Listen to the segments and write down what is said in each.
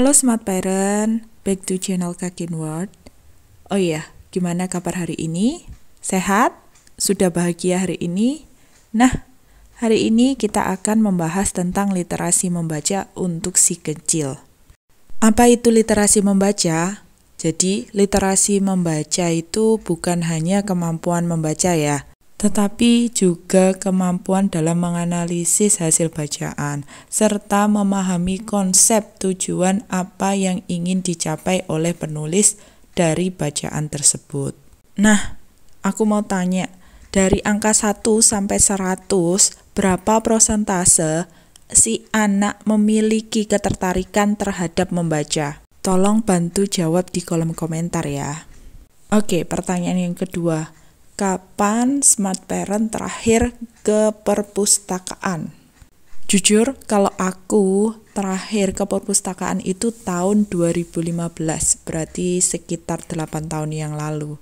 Halo Smart Parent, back to channel Kakin World. Oh iya, gimana kabar hari ini? Sehat? Sudah bahagia hari ini? Nah, hari ini kita akan membahas tentang literasi membaca untuk si kecil. Apa itu literasi membaca? Jadi, literasi membaca itu bukan hanya kemampuan membaca ya, tetapi juga kemampuan dalam menganalisis hasil bacaan, serta memahami konsep tujuan apa yang ingin dicapai oleh penulis dari bacaan tersebut. Nah, aku mau tanya, dari angka 1 sampai 100, berapa persentase si anak memiliki ketertarikan terhadap membaca? Tolong bantu jawab di kolom komentar ya. Oke, pertanyaan yang kedua. Kapan Smart Parent terakhir ke perpustakaan? Jujur, kalau aku terakhir ke perpustakaan itu tahun 2015, berarti sekitar 8 tahun yang lalu.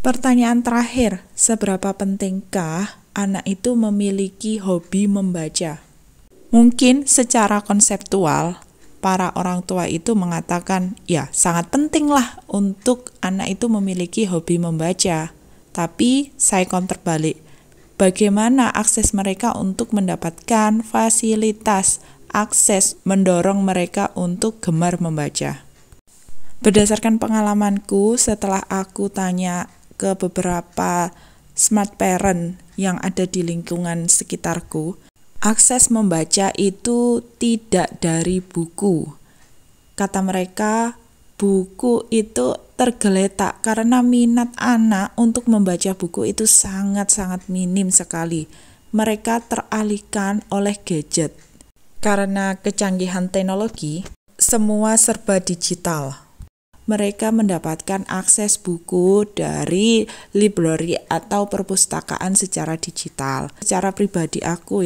Pertanyaan terakhir, seberapa pentingkah anak itu memiliki hobi membaca? Mungkin secara konseptual, para orang tua itu mengatakan, ya sangat penting lah untuk anak itu memiliki hobi membaca. Tapi saya counter balik, bagaimana akses mereka untuk mendapatkan fasilitas, akses mendorong mereka untuk gemar membaca. Berdasarkan pengalamanku setelah aku tanya ke beberapa smart parent yang ada di lingkungan sekitarku, akses membaca itu tidak dari buku. Kata mereka, buku itu tergeletak karena minat anak untuk membaca buku itu sangat-sangat minim sekali. Mereka teralihkan oleh gadget. Karena kecanggihan teknologi, semua serba digital. Mereka mendapatkan akses buku dari library atau perpustakaan secara digital. Secara pribadi aku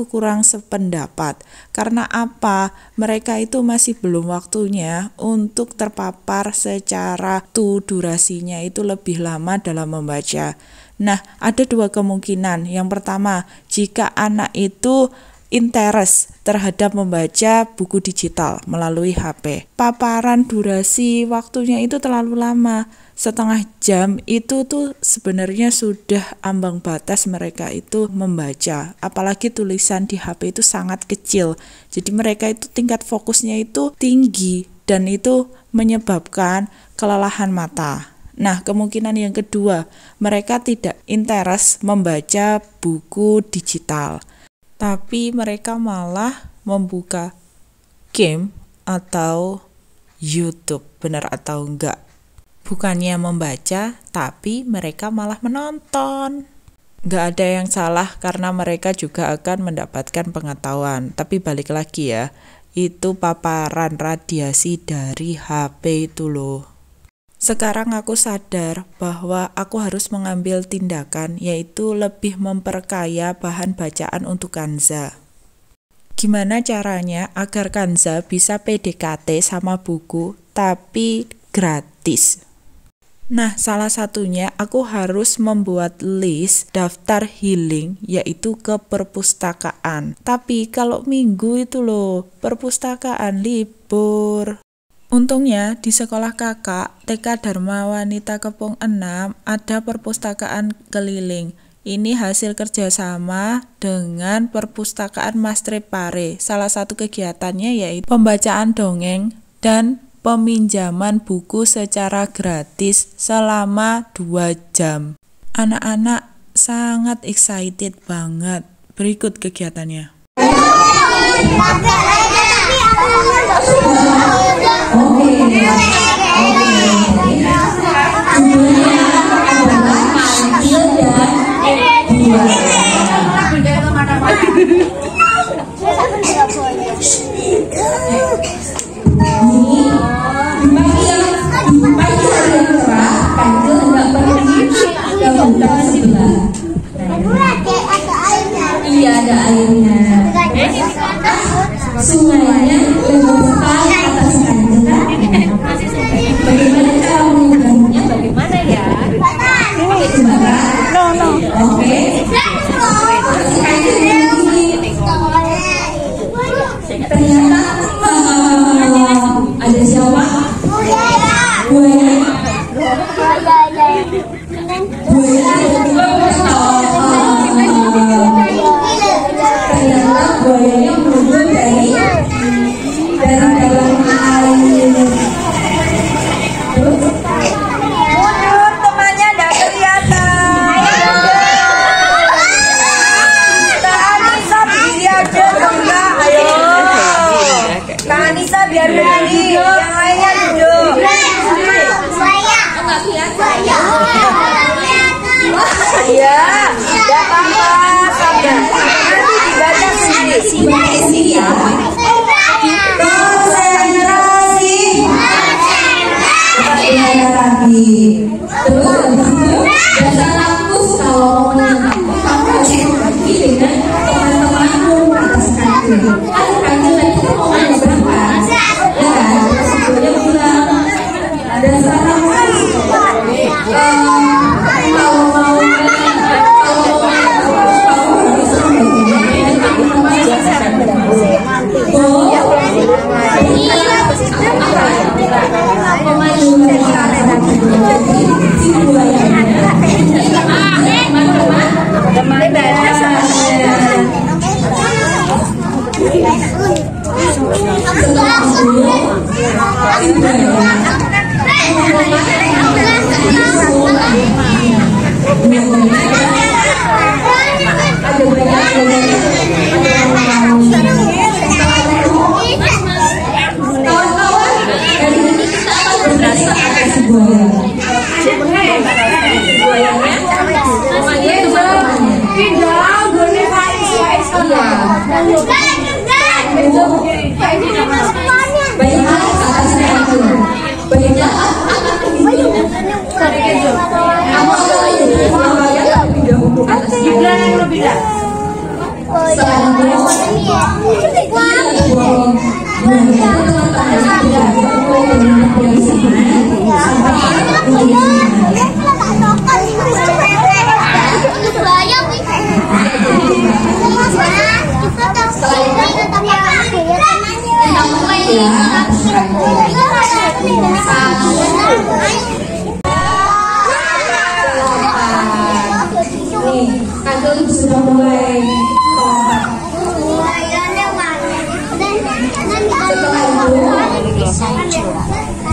kurang sependapat. Karena apa? Mereka itu masih belum waktunya untuk terpapar secara durasinya itu lebih lama dalam membaca. Nah, ada dua kemungkinan. Yang pertama, jika anak itu interest terhadap membaca buku digital melalui HP. Paparan durasi waktunya itu terlalu lama. Setengah jam itu tuh sebenarnya sudah ambang batas mereka itu membaca. Apalagi tulisan di HP itu sangat kecil. Jadi mereka itu tingkat fokusnya itu tinggi dan itu menyebabkan kelelahan mata. Nah, kemungkinan yang kedua, mereka tidak interest membaca buku digital. Tapi mereka malah membuka game atau YouTube, benar atau enggak? Bukannya membaca, tapi mereka malah menonton. Enggak ada yang salah karena mereka juga akan mendapatkan pengetahuan. Tapi balik lagi ya, itu paparan radiasi dari HP itu loh. Sekarang aku sadar bahwa aku harus mengambil tindakan, yaitu lebih memperkaya bahan bacaan untuk Kanza. Gimana caranya agar Kanza bisa PDKT sama buku, tapi gratis? Nah, salah satunya aku harus membuat list daftar healing, yaitu ke perpustakaan. Tapi kalau minggu itu loh, perpustakaan libur. Untungnya di sekolah kakak TK Dharma Wanita Kepung 6 ada perpustakaan keliling. Ini hasil kerjasama dengan perpustakaan Mastre Pare. Salah satu kegiatannya yaitu pembacaan dongeng dan peminjaman buku secara gratis selama 2 jam. Anak-anak sangat excited banget. Berikut kegiatannya. Iya, ada airnya. Sungainya lebar atas kanjeng. Bagaimana cara menyeberanginya? Bagaimana ya? No. Oke. Ternyata enggak? Ayo. Kak Anissa biar berdiri, yang lainnya duduk. Iya, tidak apa-apa, sabar. Nanti dibaca sendiri. Ya. Konsentrasi. Ingat lagi. Terus dasar rakus kalau mau lagi dengan teman-temanmu atas kaki. Atas kaki lagi mau ada berapa? Ya kan? Sebelumnya bilang dasar rakus. Sudah mulai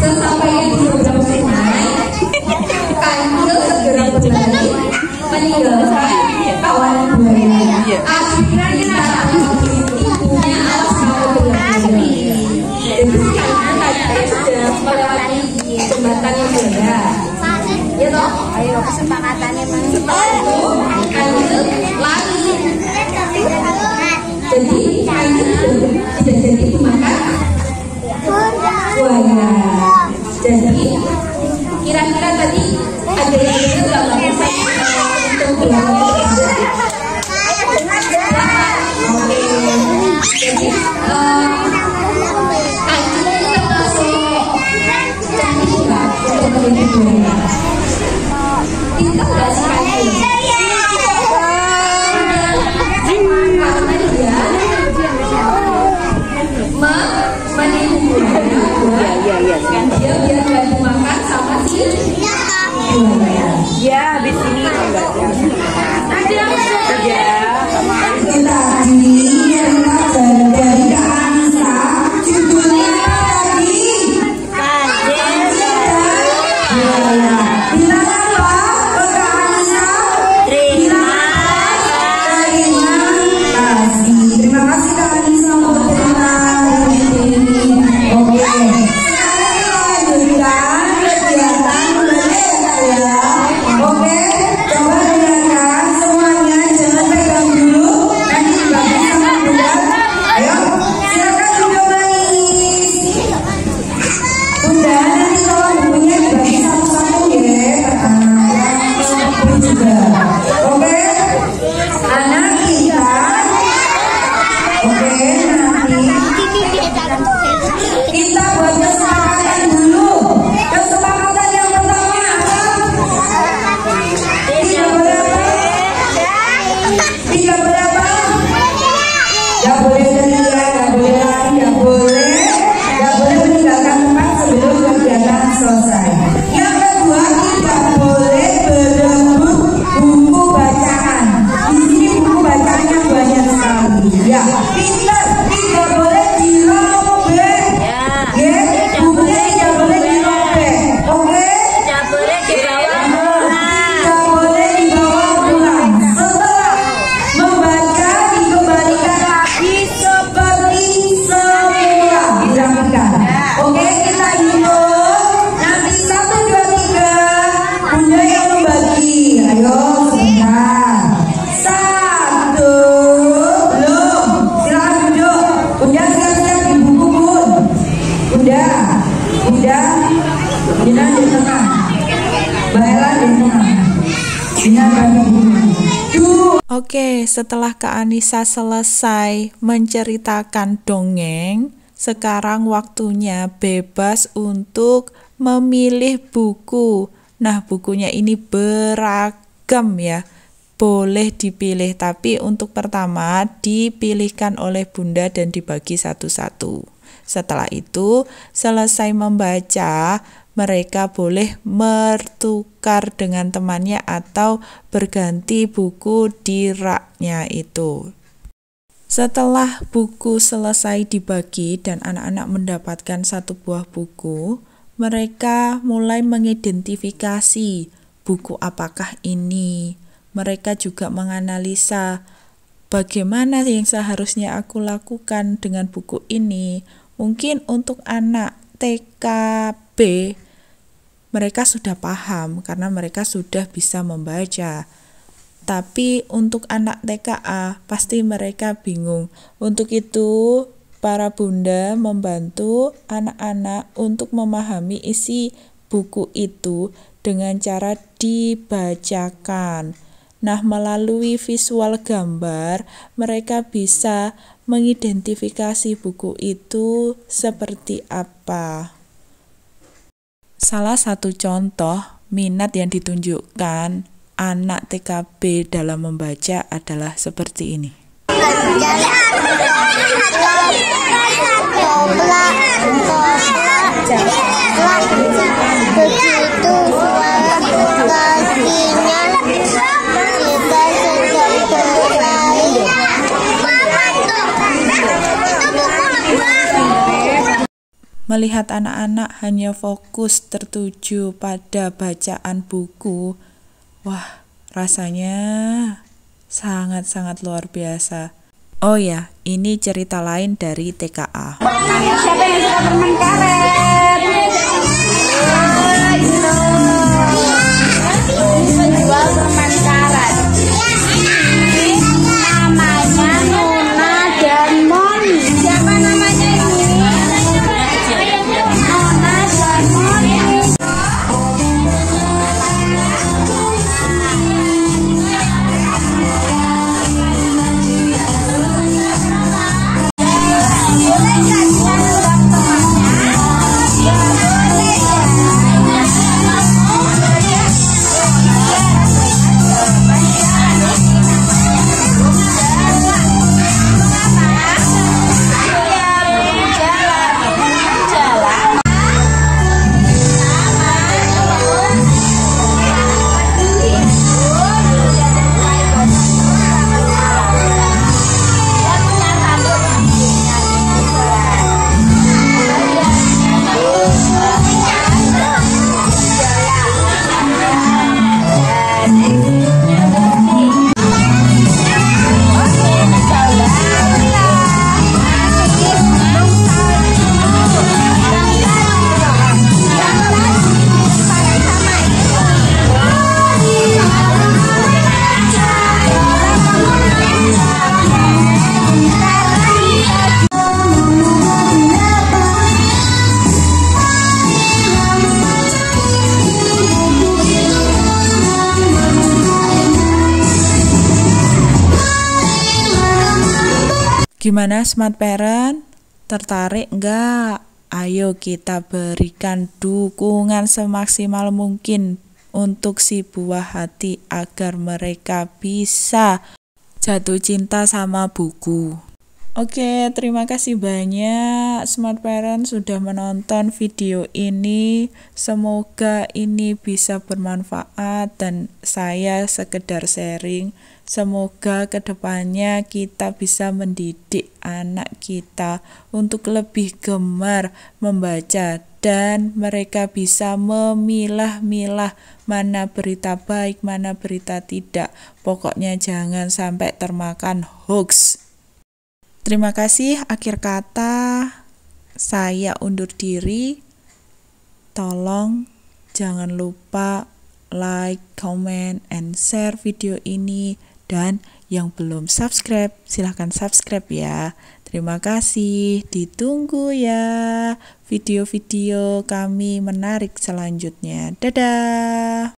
sesampainya di seberang sungai, Kanjel segera berlari meninggalkan kawan buaya. Akhirnya ibunya alas mau berlari. Jadi sekarang saya sudah melewati jembatan yang buaya. Ya toh, ayo kesepakatannya mana? Kanjel lari. Jadi Kanjel tidak jadi makan buaya. Jadi kira-kira tadi ada yang juga nggak bisa untuk berlari. Oke. Jadi Kanjel termasuk cantik nggak untuk menjadi buaya? Pintar nggak sih Kanjel? Karena dia menipu buaya. Kan dia biar nggak dimakan sama si buaya. Ya, habis ini enggak ya. Itu tadi yang dari Anissa, judulnya tadi bilang apa? Kak Anissa? Terima kasih. Terima kasih Kak Anissa untuk cerita ini. Oke. Sekarang kita lanjutkan kegiatan belajar ya. Oke. Coba dengarkan semuanya, jangan pegang dulu. Nanti dibagi sama Bunda. Ayo, silakan duduk manis. Bunda, nanti kalau bukunya dibagi satu-satu ya. Buku juga. Oke. Anak kita. Oke, nanti kita buat kesepakatan dulu. Kesepakatan yang pertama apa? Tiga berapa? Tiga berapa? Gak boleh teriak, gak boleh lari, gak boleh meninggalkan tempat sebelum kegiatan selesai. Yang kedua, tidak boleh berebut buku bacaan. Di sini buku bacaannya banyak sekali. Ya, pintar, tidak boleh dirobek. Ya, bukunya tidak boleh dirobek. Oke? Tidak boleh dibawa pulang. Setelah membaca, dikembalikan lagi Oke, setelah Kak Anissa selesai menceritakan dongeng, sekarang waktunya bebas untuk memilih buku. Nah, bukunya ini beragam ya. Boleh dipilih, tapi untuk pertama dipilihkan oleh Bunda dan dibagi satu-satu. Setelah itu, selesai membaca, mereka boleh bertukar dengan temannya atau berganti buku di raknya itu. Setelah buku selesai dibagi dan anak-anak mendapatkan satu buah buku, mereka mulai mengidentifikasi buku apakah ini. Mereka juga menganalisa bagaimana yang seharusnya aku lakukan dengan buku ini. Mungkin untuk anak TKB mereka sudah paham karena mereka sudah bisa membaca. Tapi untuk anak TKA pasti mereka bingung. Untuk itu para bunda membantu anak-anak untuk memahami isi buku itu dengan cara dibacakan. Nah, melalui visual gambar, mereka bisa mengidentifikasi buku itu seperti apa. Salah satu contoh minat yang ditunjukkan anak TKB dalam membaca adalah seperti ini. Melihat anak-anak hanya fokus tertuju pada bacaan buku, wah, rasanya sangat-sangat luar biasa. Oh ya, ini cerita lain dari TKA. Siapa yang suka permen karet? Menjual permen karet. Namanya Nona dan Moni. Siapa namanya ini? Nona dan Moni. Gimana Smart Parent? Tertarik nggak? Ayo kita berikan dukungan semaksimal mungkin untuk si buah hati agar mereka bisa jatuh cinta sama buku. Oke, terima kasih banyak Smart Parent sudah menonton video ini. Semoga ini bisa bermanfaat dan saya sekedar sharing. Semoga kedepannya kita bisa mendidik anak kita untuk lebih gemar membaca dan mereka bisa memilah-milah mana berita baik, mana berita tidak. Pokoknya jangan sampai termakan hoax. Terima kasih, akhir kata saya undur diri. Tolong jangan lupa like, comment, and share video ini. Dan yang belum subscribe, silahkan subscribe ya. Terima kasih, ditunggu ya video-video kami menarik selanjutnya. Dadah!